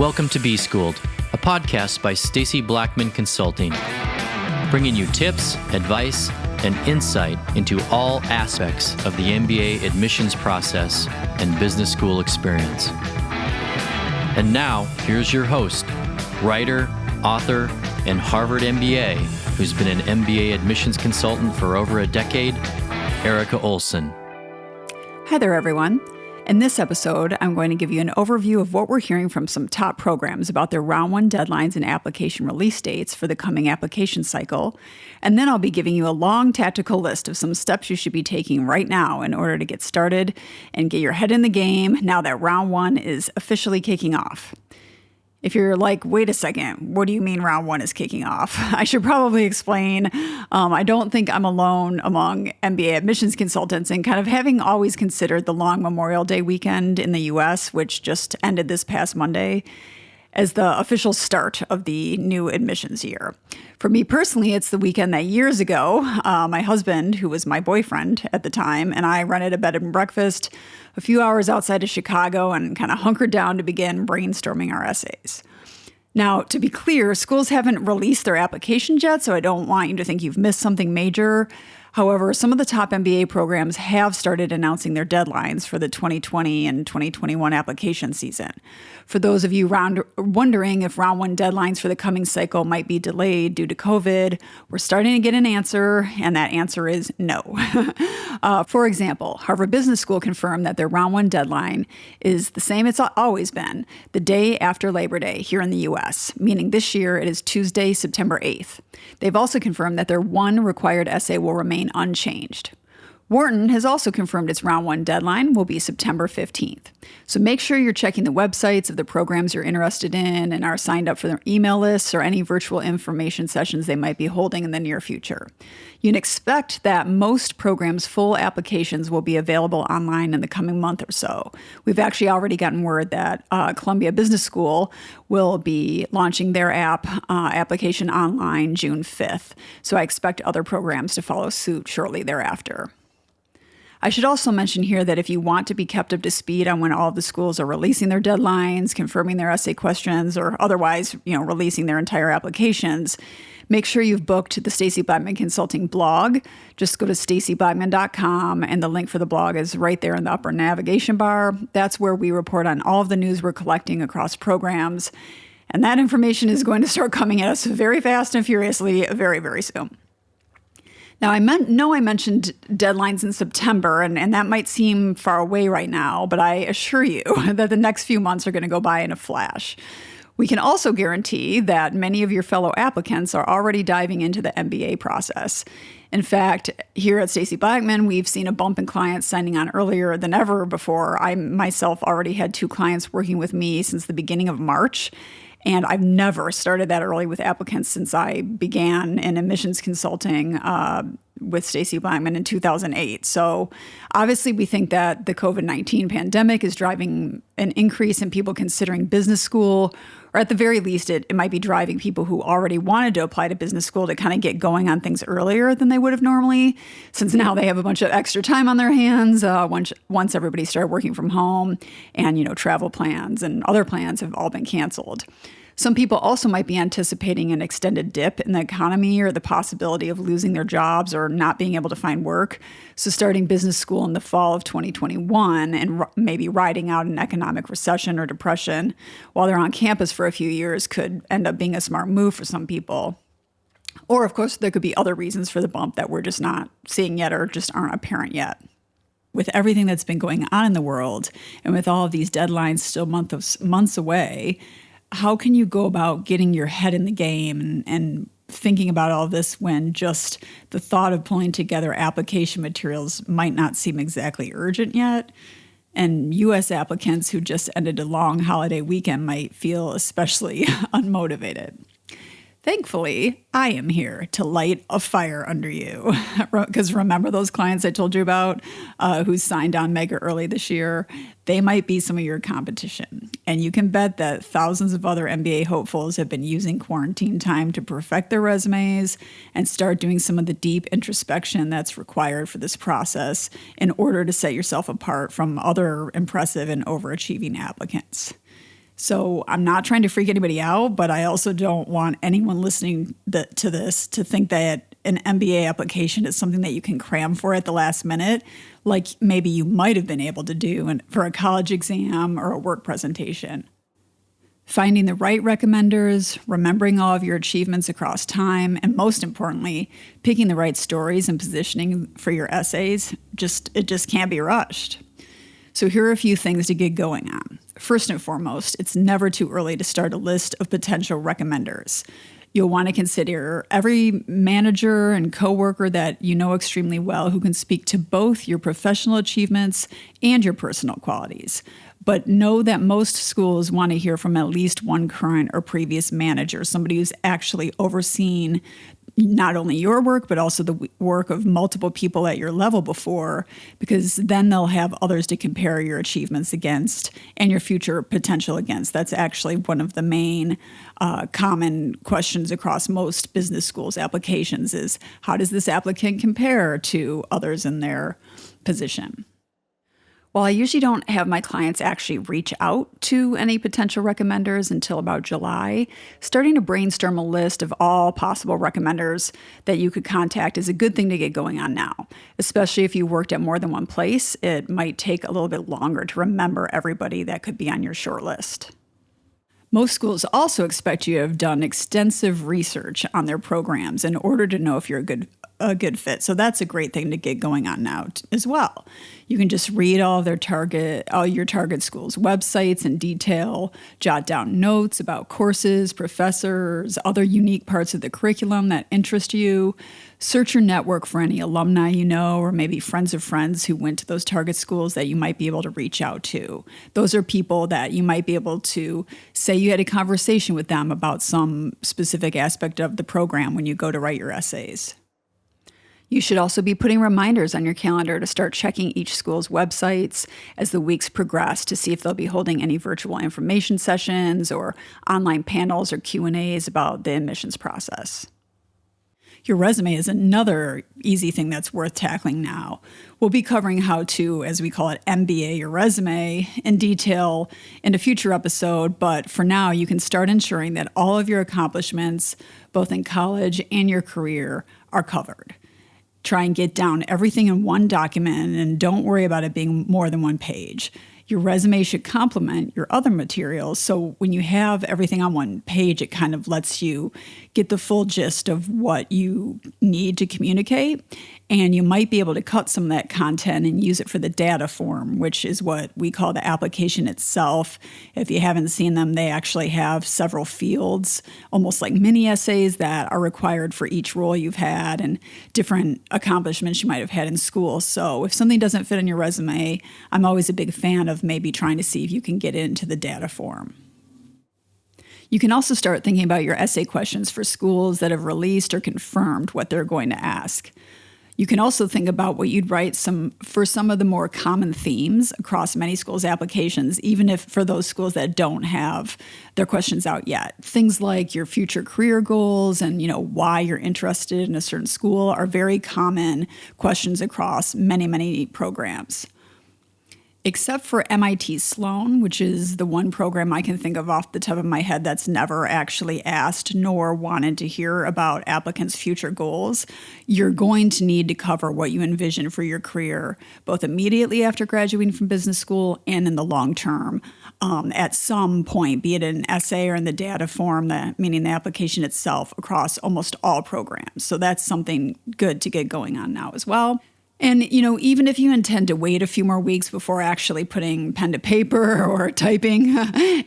Welcome to B-Schooled, a podcast by Stacy Blackman Consulting, bringing you tips, advice, and insight into all aspects of the MBA admissions process and business school experience. And now, here's your host, writer, author, and Harvard MBA, who's been an MBA admissions consultant for over a decade, Erica Olson. Hi there, everyone. In this episode, I'm going to give you an overview of what we're hearing from some top programs about their round one deadlines and application release dates for the coming application cycle. And then I'll be giving you a long tactical list of some steps you should be taking right now in order to get started and get your head in the game now that round one is officially kicking off. If you're like, wait a second, what do you mean round one is kicking off? I should probably explain. I don't think I'm alone among MBA admissions consultants in kind of having always considered the long Memorial Day weekend in the U.S., which just ended this past Monday, as the official start of the new admissions year. For me personally, it's the weekend that years ago, my husband, who was my boyfriend at the time, and I rented a bed and breakfast a few hours outside of Chicago and kind of hunkered down to begin brainstorming our essays. Now, to be clear, schools haven't released their applications yet, so I don't want you to think you've missed something major. However, some of the top MBA programs have started announcing their deadlines for the 2020 and 2021 application season. For those of you wondering if round one deadlines for the coming cycle might be delayed due to COVID, we're starting to get an answer, and that answer is no. For example, Harvard Business School confirmed that their round one deadline is the same it's always been, the day after Labor Day here in the U.S., meaning this year it is Tuesday, September 8th. They've also confirmed that their one required essay will remain unchanged. Wharton has also confirmed its round one deadline will be September 15th. So make sure you're checking the websites of the programs you're interested in and are signed up for their email lists or any virtual information sessions they might be holding in the near future. You can expect that most programs' full applications will be available online in the coming month or so. We've actually already gotten word that Columbia Business School will be launching their application online June 5th. So I expect other programs to follow suit shortly thereafter. I should also mention here that if you want to be kept up to speed on when all of the schools are releasing their deadlines, confirming their essay questions, or otherwise, releasing their entire applications, make sure you've booked the Stacy Blackman Consulting blog. Just go to stacyblackman.com, and the link for the blog is right there in the upper navigation bar. That's where we report on all of the news we're collecting across programs, and that information is going to start coming at us very fast and furiously very, very soon. Now, I mentioned deadlines in September, and that might seem far away right now, but I assure you that the next few months are going to go by in a flash. We can also guarantee that many of your fellow applicants are already diving into the MBA process. In fact, here at Stacy Blackman, we've seen a bump in clients signing on earlier than ever before. I myself already had 2 clients working with me since the beginning of March. And I've never started that early with applicants since I began in admissions consulting with Stacy Blackman in 2008. So obviously we think that the COVID-19 pandemic is driving an increase in people considering business school, or at the very least, it might be driving people who already wanted to apply to business school to kind of get going on things earlier than they would have normally, since now they have a bunch of extra time on their hands once everybody started working from home and, travel plans and other plans have all been canceled. Some people also might be anticipating an extended dip in the economy or the possibility of losing their jobs or not being able to find work. So starting business school in the fall of 2021 and maybe riding out an economic recession or depression while they're on campus for a few years could end up being a smart move for some people. Or, of course, there could be other reasons for the bump that we're just not seeing yet or just aren't apparent yet. With everything that's been going on in the world and with all of these deadlines still months away, how can you go about getting your head in the game and thinking about all of this when just the thought of pulling together application materials might not seem exactly urgent yet? And U.S. applicants who just ended a long holiday weekend might feel especially unmotivated. Thankfully, I am here to light a fire under you. Because remember those clients I told you about who signed on mega early this year? They might be some of your competition. And you can bet that thousands of other MBA hopefuls have been using quarantine time to perfect their resumes and start doing some of the deep introspection that's required for this process in order to set yourself apart from other impressive and overachieving applicants. So I'm not trying to freak anybody out, but I also don't want anyone listening to this to think that an MBA application is something that you can cram for at the last minute, like maybe you might have been able to do for a college exam or a work presentation. Finding the right recommenders, remembering all of your achievements across time, and most importantly, picking the right stories and positioning for your essays, it just can't be rushed. So here are a few things to get going on. First and foremost, it's never too early to start a list of potential recommenders. You'll want to consider every manager and coworker that you know extremely well who can speak to both your professional achievements and your personal qualities. But know that most schools want to hear from at least one current or previous manager, somebody who's actually overseen not only your work, but also the work of multiple people at your level before, because then they'll have others to compare your achievements against and your future potential against. That's actually one of the main common questions across most business schools applications is, how does this applicant compare to others in their position? While I usually don't have my clients actually reach out to any potential recommenders until about July, starting to brainstorm a list of all possible recommenders that you could contact is a good thing to get going on now. Especially if you worked at more than one place, it might take a little bit longer to remember everybody that could be on your short list. Most schools also expect you to have done extensive research on their programs in order to know if you're a good fit. So that's a great thing to get going on now as well. You can just read all your target schools' websites in detail, jot down notes about courses, professors, other unique parts of the curriculum that interest you. Search your network for any alumni you know, or maybe friends of friends who went to those target schools that you might be able to reach out to. Those are people that you might be able to say you had a conversation with them about some specific aspect of the program when you go to write your essays. You should also be putting reminders on your calendar to start checking each school's websites as the weeks progress to see if they'll be holding any virtual information sessions or online panels or Q&As about the admissions process. Your resume is another easy thing that's worth tackling now. We'll be covering how to, as we call it, MBA your resume in detail in a future episode, but for now, you can start ensuring that all of your accomplishments, both in college and your career, are covered. Try and get down everything in one document and don't worry about it being more than one page. Your resume should complement your other materials. So when you have everything on one page, it kind of lets you get the full gist of what you need to communicate. And you might be able to cut some of that content and use it for the data form, which is what we call the application itself. If you haven't seen them, they actually have several fields, almost like mini essays that are required for each role you've had and different accomplishments you might have had in school. So if something doesn't fit in your resume, I'm always a big fan of maybe trying to see if you can get it into the data form. You can also start thinking about your essay questions for schools that have released or confirmed what they're going to ask. You can also think about what you'd write for some of the more common themes across many schools' applications, even if for those schools that don't have their questions out yet. Things like your future career goals and, why you're interested in a certain school are very common questions across many, many programs. Except for MIT Sloan, which is the one program I can think of off the top of my head that's never actually asked nor wanted to hear about applicants' future goals, you're going to need to cover what you envision for your career, both immediately after graduating from business school and in the long term, at some point, be it an essay or in the data form, meaning the application itself, across almost all programs. So that's something good to get going on now as well. And, even if you intend to wait a few more weeks before actually putting pen to paper or typing,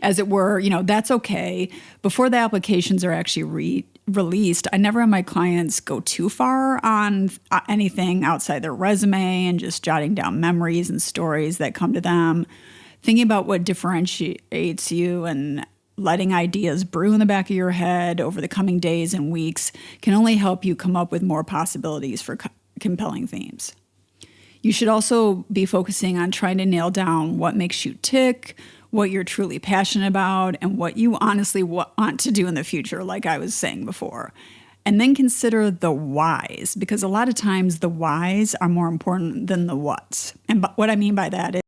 as it were, that's okay. Before the applications are actually released, I never have my clients go too far on anything outside their resume and just jotting down memories and stories that come to them. Thinking about what differentiates you and letting ideas brew in the back of your head over the coming days and weeks can only help you come up with more possibilities for compelling themes. You should also be focusing on trying to nail down what makes you tick, what you're truly passionate about, and what you honestly want to do in the future, like I was saying before. And then consider the whys, because a lot of times the whys are more important than the whats. And what I mean by that